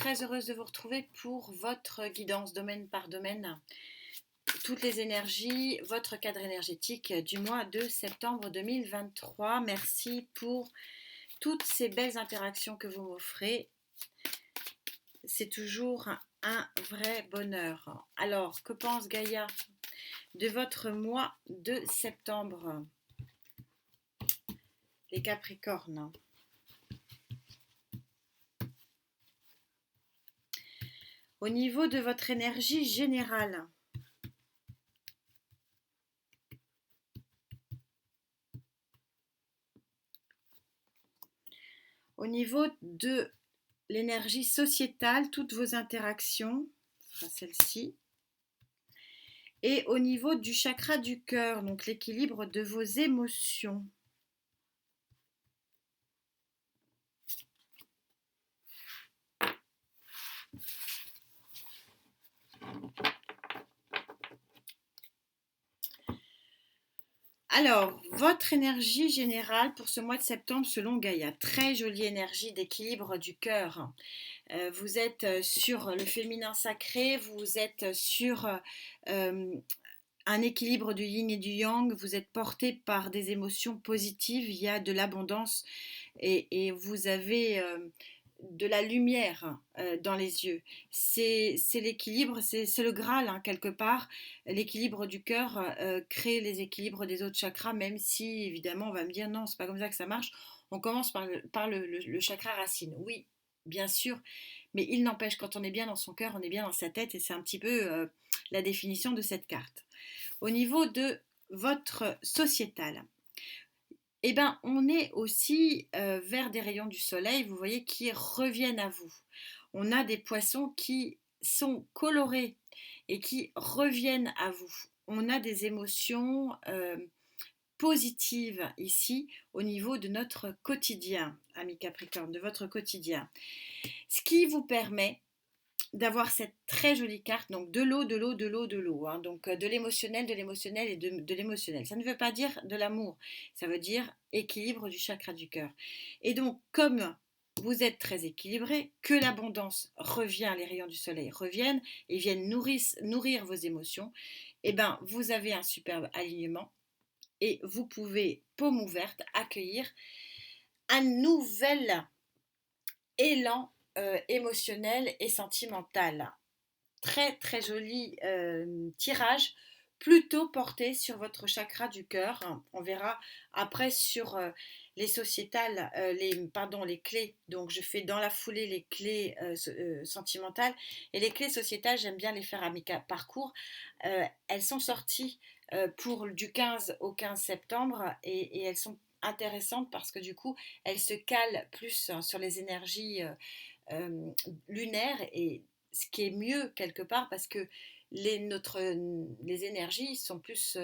très heureuse de vous retrouver pour votre guidance domaine par domaine. Toutes les énergies, votre cadre énergétique du mois de septembre 2023. Merci pour toutes ces belles interactions que vous m'offrez. C'est toujours un vrai bonheur. Alors, que pense Gaïa de votre mois de septembre? Les Capricornes. Au niveau de votre énergie générale, au niveau de l'énergie sociétale, toutes vos interactions, ce sera celle-ci, et au niveau du chakra du cœur, donc l'équilibre de vos émotions. Alors, votre énergie générale pour ce mois de septembre selon Gaïa, très jolie énergie d'équilibre du cœur. Vous êtes sur le féminin sacré, vous êtes sur un équilibre du yin et du yang, vous êtes porté par des émotions positives, il y a de l'abondance et vous avez de la lumière dans les yeux. C'est l'équilibre, c'est le Graal hein, quelque part. L'équilibre du cœur crée les équilibres des autres chakras, même si évidemment on va me dire non, c'est pas comme ça que ça marche. On commence par le chakra racine. Oui, bien sûr, mais il n'empêche, quand on est bien dans son cœur, on est bien dans sa tête et c'est un petit peu la définition de cette carte. Au niveau de votre sociétal, eh ben, on est aussi vers des rayons du soleil, vous voyez, qui reviennent à vous. On a des poissons qui sont colorés et qui reviennent à vous. On a des émotions positives ici au niveau de notre quotidien, amis Capricorne, de votre quotidien. Ce qui vous permet d'avoir cette très jolie carte, donc de l'eau, de l'eau, de l'eau, de l'eau, hein, donc de l'émotionnel et de l'émotionnel. Ça ne veut pas dire de l'amour, ça veut dire équilibre du chakra du cœur. Et donc, comme vous êtes très équilibré, que l'abondance revient, les rayons du soleil reviennent et viennent nourrir vos émotions, et ben vous avez un superbe alignement et vous pouvez, paume ouverte, accueillir un nouvel élan émotionnel et sentimental. Très très joli tirage, plutôt porté sur votre chakra du cœur. On verra après sur les sociétales, les clés. Donc je fais dans la foulée les clés sentimentales et les clés sociétales, j'aime bien les faire à mes parcours. Elles sont sorties pour du 15 au 15 septembre et elles sont intéressantes parce que du coup elles se calent plus sur les énergies lunaires et ce qui est mieux quelque part parce que les énergies sont plus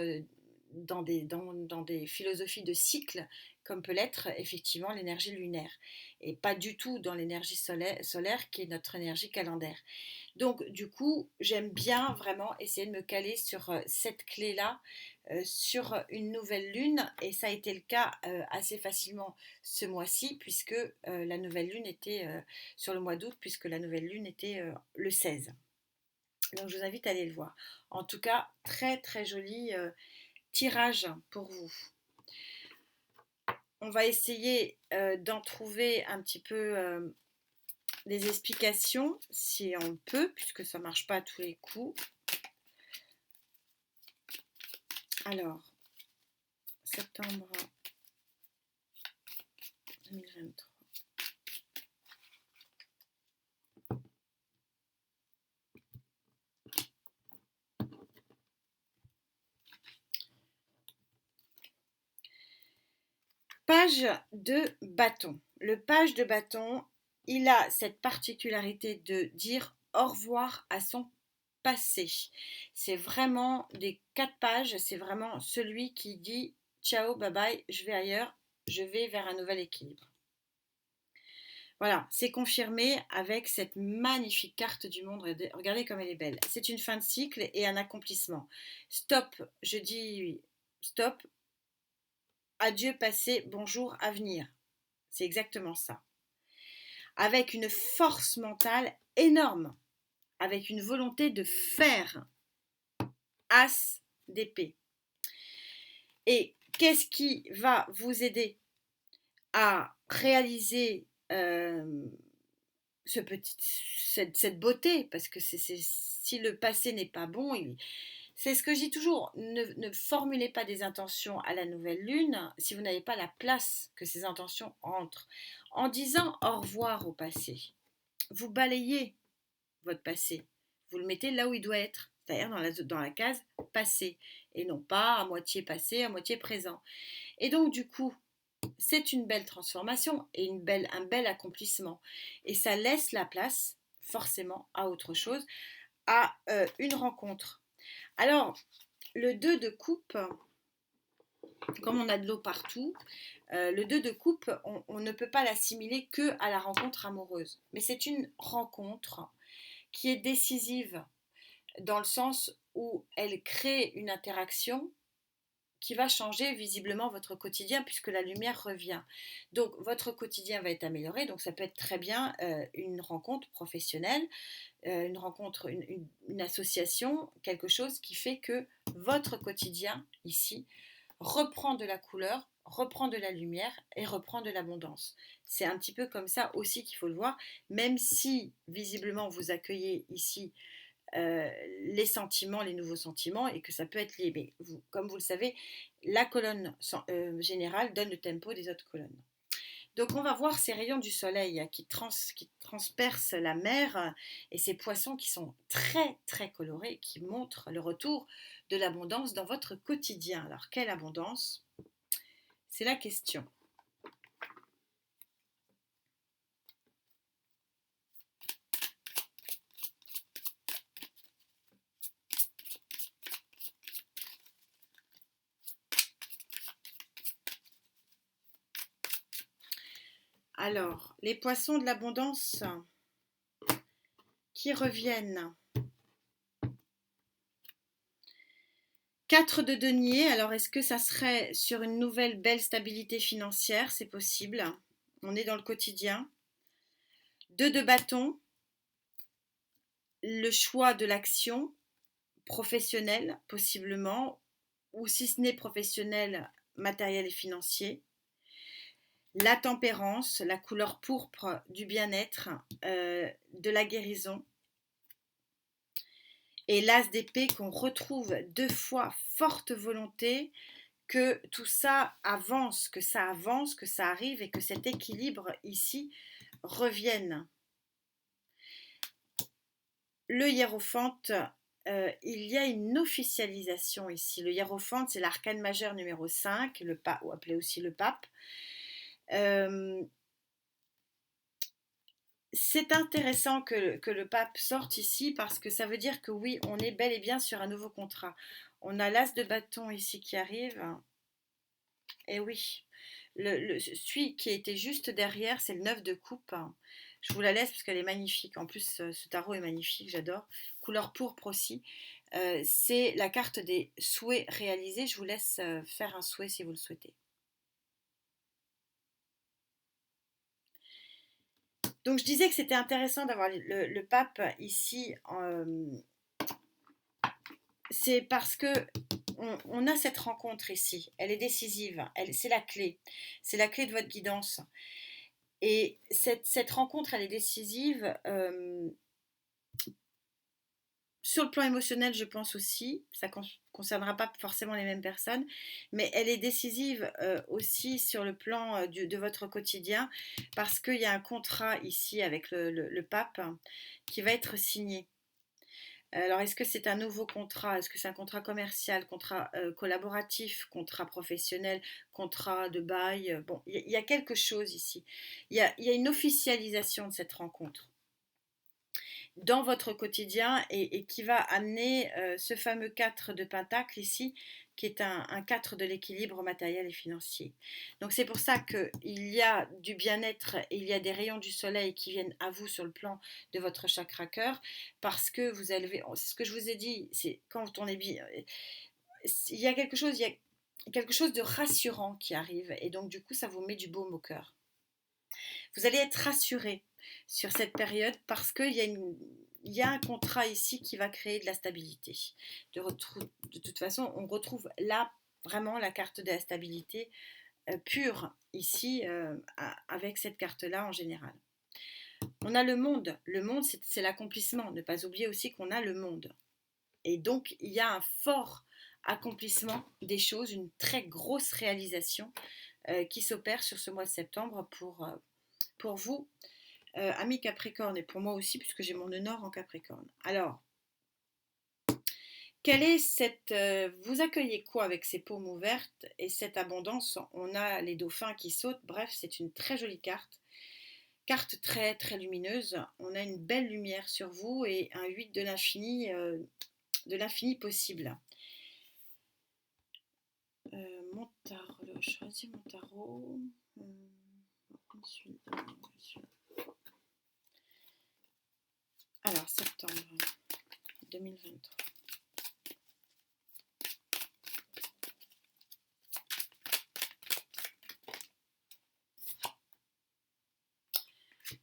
dans des philosophies de cycle comme peut l'être effectivement l'énergie lunaire et pas du tout dans l'énergie solaire qui est notre énergie calendaire. Donc du coup j'aime bien vraiment essayer de me caler sur cette clé là sur une nouvelle lune et ça a été le cas assez facilement ce mois-ci puisque la nouvelle lune était sur le mois d'août puisque la nouvelle lune était le 16. Donc je vous invite à aller le voir. En tout cas, très très joli tirage pour vous. On va essayer d'en trouver un petit peu des explications si on peut, puisque ça ne marche pas à tous les coups. Alors, septembre 2023. Page de bâton. Le page de bâton, il a cette particularité de dire au revoir à son passé. C'est vraiment des 4 pages, c'est vraiment celui qui dit ciao, bye bye, je vais ailleurs, je vais vers un nouvel équilibre. Voilà, c'est confirmé avec cette magnifique carte du monde. Regardez comme elle est belle. C'est une fin de cycle et un accomplissement. Stop, je dis stop. Adieu passé, bonjour avenir. C'est exactement ça. avec une force mentale énorme, avec une volonté de faire. As d'épée. Et qu'est-ce qui va vous aider à réaliser cette beauté? Parce que si le passé n'est pas bon, c'est ce que je dis toujours, ne formulez pas des intentions à la nouvelle lune si vous n'avez pas la place que ces intentions entrent. En disant au revoir au passé, vous balayez votre passé, vous le mettez là où il doit être, c'est-à-dire dans la case passé, et non pas à moitié passé, à moitié présent. Et donc du coup, c'est une belle transformation et un bel accomplissement. Et ça laisse la place forcément à autre chose, à une rencontre. Alors, le 2 de coupe, comme on a de l'eau partout, le 2 de coupe, on ne peut pas l'assimiler que à la rencontre amoureuse. Mais c'est une rencontre qui est décisive dans le sens où elle crée une interaction qui va changer visiblement votre quotidien puisque la lumière revient. Donc votre quotidien va être amélioré, donc ça peut être très bien une rencontre professionnelle, une rencontre, une association, quelque chose qui fait que votre quotidien ici reprend de la couleur, reprend de la lumière et reprend de l'abondance. C'est un petit peu comme ça aussi qu'il faut le voir, même si visiblement vous accueillez ici les sentiments, les nouveaux sentiments, et que ça peut être lié. Mais comme vous le savez, la colonne générale donne le tempo des autres colonnes. Donc on va voir ces rayons du soleil qui transpercent la mer et ces poissons qui sont très très colorés, qui montrent le retour de l'abondance dans votre quotidien. Alors quelle abondance? C'est la question. Alors, les poissons de l'abondance qui reviennent. 4 de denier, alors est-ce que ça serait sur une nouvelle belle stabilité financière? C'est possible, on est dans le quotidien. 2 de bâton, le choix de l'action professionnelle possiblement, ou si ce n'est professionnel, matériel et financier. La tempérance, la couleur pourpre du bien-être, de la guérison. Et l'as d'épée qu'on retrouve 2 fois forte volonté que tout ça avance, que ça arrive et que cet équilibre ici revienne. Le hiérophante, il y a une officialisation ici. Le hiérophante, c'est l'arcane majeur numéro 5, ou appelé aussi le pape. C'est intéressant que le pape sorte ici parce que ça veut dire que oui, on est bel et bien sur un nouveau contrat. On a l'as de bâton ici qui arrive. Et oui, celui qui était juste derrière, c'est le 9 de coupe. Je vous la laisse parce qu'elle est magnifique. En plus, ce tarot est magnifique, j'adore. Couleur pourpre aussi. C'est la carte des souhaits réalisés. Je vous laisse faire un souhait si vous le souhaitez. Donc je disais que c'était intéressant d'avoir le pape ici. C'est parce que on a cette rencontre ici. Elle est décisive. C'est la clé. C'est la clé de votre guidance. Et cette rencontre, elle est décisive. Sur le plan émotionnel, je pense aussi, ça ne concernera pas forcément les mêmes personnes, mais elle est décisive aussi sur le plan de votre quotidien, parce qu'il y a un contrat ici avec le pape qui va être signé. Alors, est-ce que c'est un nouveau contrat? Est-ce que c'est un contrat commercial, contrat collaboratif, contrat professionnel, contrat de bail? Bon, il y a quelque chose ici. Il y a une officialisation de cette rencontre dans votre quotidien et qui va amener ce fameux 4 de Pentacle ici, qui est un 4 de l'équilibre matériel et financier. Donc c'est pour ça qu'il y a du bien-être et il y a des rayons du soleil qui viennent à vous sur le plan de votre chakra cœur, parce que vous élevez, c'est ce que je vous ai dit, c'est quand on est bien, il y a quelque chose, de rassurant qui arrive, et donc du coup ça vous met du baume au cœur. Vous allez être rassuré. sur cette période parce qu'il y a un contrat ici qui va créer de la stabilité. De toute façon, on retrouve là vraiment la carte de la stabilité pure ici avec cette carte-là en général. On a le monde. Le monde, c'est l'accomplissement. Ne pas oublier aussi qu'on a le monde. Et donc, il y a un fort accomplissement des choses, une très grosse réalisation qui s'opère sur ce mois de septembre pour vous, amis Capricorne, et pour moi aussi, puisque j'ai mon nœud nord en Capricorne. Alors, quelle est vous accueillez quoi avec ces paumes ouvertes et cette abondance? On a les dauphins qui sautent, bref, c'est une très jolie carte. Carte très très lumineuse, on a une belle lumière sur vous et un 8 de l'infini possible. Mon tarot, je choisis mon tarot. Alors, septembre 2023.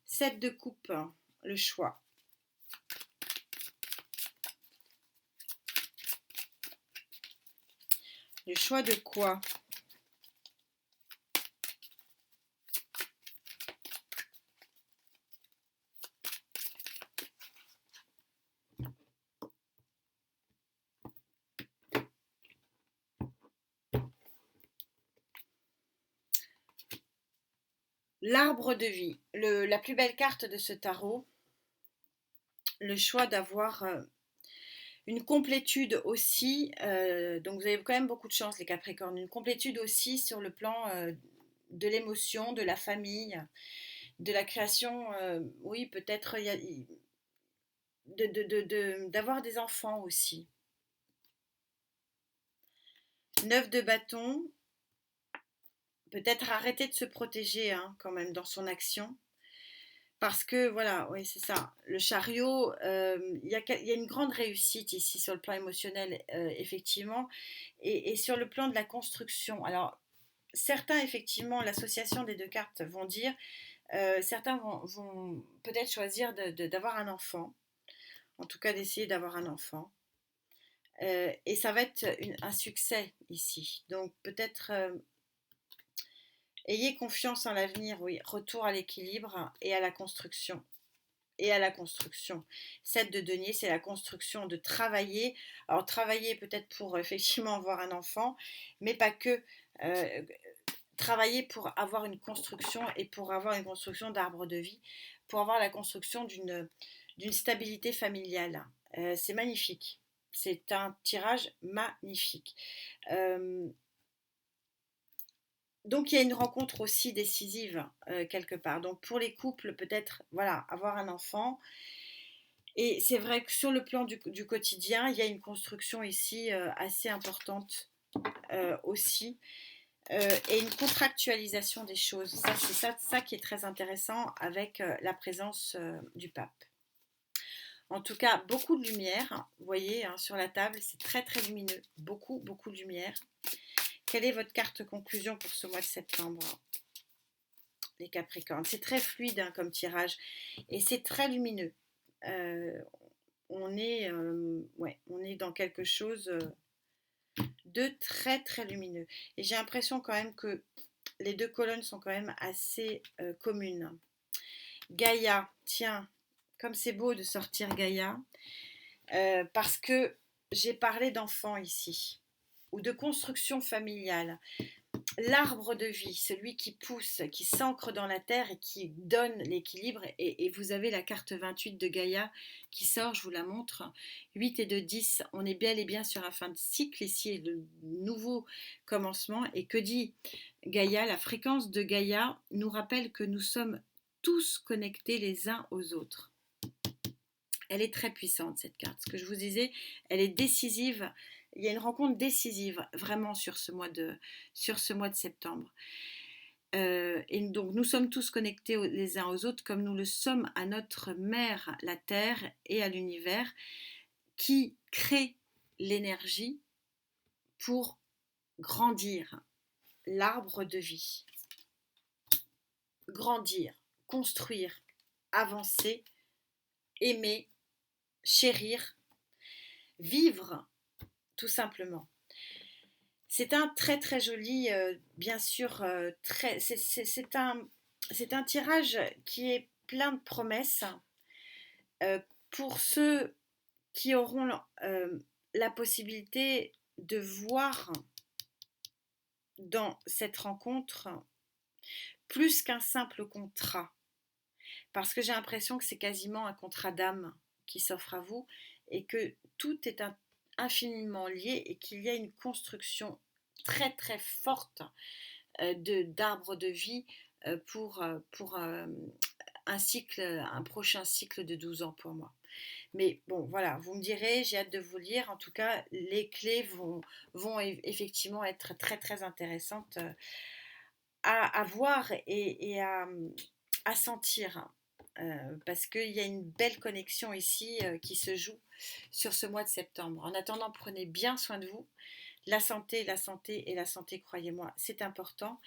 Sept de coupe, le choix. Le choix de quoi? L'arbre de vie, la plus belle carte de ce tarot. Le choix d'avoir une complétude aussi, donc vous avez quand même beaucoup de chance les Capricornes, une complétude aussi sur le plan de l'émotion, de la famille, de la création, oui peut-être d'avoir des enfants aussi. 9 de bâton, peut-être arrêter de se protéger quand même dans son action. Parce que voilà, oui c'est ça, le chariot, il y a une grande réussite ici sur le plan émotionnel, effectivement, et sur le plan de la construction. Alors, certains, effectivement, l'association des deux cartes vont dire, certains vont peut-être choisir d'avoir un enfant, en tout cas d'essayer d'avoir un enfant. Et ça va être un succès ici. Donc peut-être ayez confiance en l'avenir, oui, retour à l'équilibre et à la construction. Et à la construction. 7 de denier, c'est la construction, de travailler. Alors travailler peut-être pour effectivement avoir un enfant, mais pas que. Travailler pour avoir une construction et pour avoir une construction d'arbre de vie, pour avoir la construction d'une stabilité familiale. C'est magnifique. C'est un tirage magnifique. Donc il y a une rencontre aussi décisive quelque part. Donc pour les couples, peut-être voilà, avoir un enfant. Et c'est vrai que sur le plan du quotidien, il y a une construction ici assez importante aussi. Et une contractualisation des choses. Ça, c'est ça qui est très intéressant avec la présence du pape. En tout cas, beaucoup de lumière. Vous voyez, sur la table, c'est très très lumineux. Beaucoup, beaucoup de lumière. Quelle est votre carte conclusion pour ce mois de septembre, les Capricornes? C'est très fluide comme tirage et c'est très lumineux. On est dans quelque chose de très très lumineux. Et j'ai l'impression quand même que les deux colonnes sont quand même assez communes. Gaïa, tiens, comme c'est beau de sortir Gaïa, parce que j'ai parlé d'enfants ici, ou de construction familiale. L'arbre de vie, celui qui pousse, qui s'ancre dans la terre et qui donne l'équilibre. Et vous avez la carte 28 de Gaïa qui sort, je vous la montre. 8 et de 10, on est bel et bien sur un fin de cycle ici, le nouveau commencement. Et que dit Gaïa? La fréquence de Gaïa nous rappelle que nous sommes tous connectés les uns aux autres. Elle est très puissante cette carte. Ce que je vous disais, elle est décisive. Il y a une rencontre décisive vraiment sur ce mois de septembre. Et donc nous sommes tous connectés les uns aux autres comme nous le sommes à notre mère, la Terre, et à l'univers qui crée l'énergie pour grandir l'arbre de vie. Grandir, construire, avancer, aimer, chérir, vivre, tout simplement. C'est un très très joli, bien sûr, c'est un tirage qui est plein de promesses pour ceux qui auront la possibilité de voir dans cette rencontre plus qu'un simple contrat. Parce que j'ai l'impression que c'est quasiment un contrat d'âme qui s'offre à vous et que tout est infiniment lié et qu'il y a une construction très très forte d'arbres de vie pour un prochain cycle de 12 ans pour moi. Mais bon, voilà, vous me direz, j'ai hâte de vous lire. En tout cas, les clés vont effectivement être très très intéressantes à voir et à sentir. Parce qu'il y a une belle connexion ici qui se joue sur ce mois de septembre. En attendant, prenez bien soin de vous. La santé et la santé, croyez-moi, c'est important.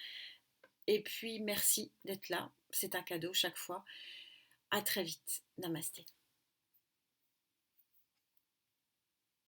Et puis, merci d'être là. C'est un cadeau chaque fois. À très vite. Namasté.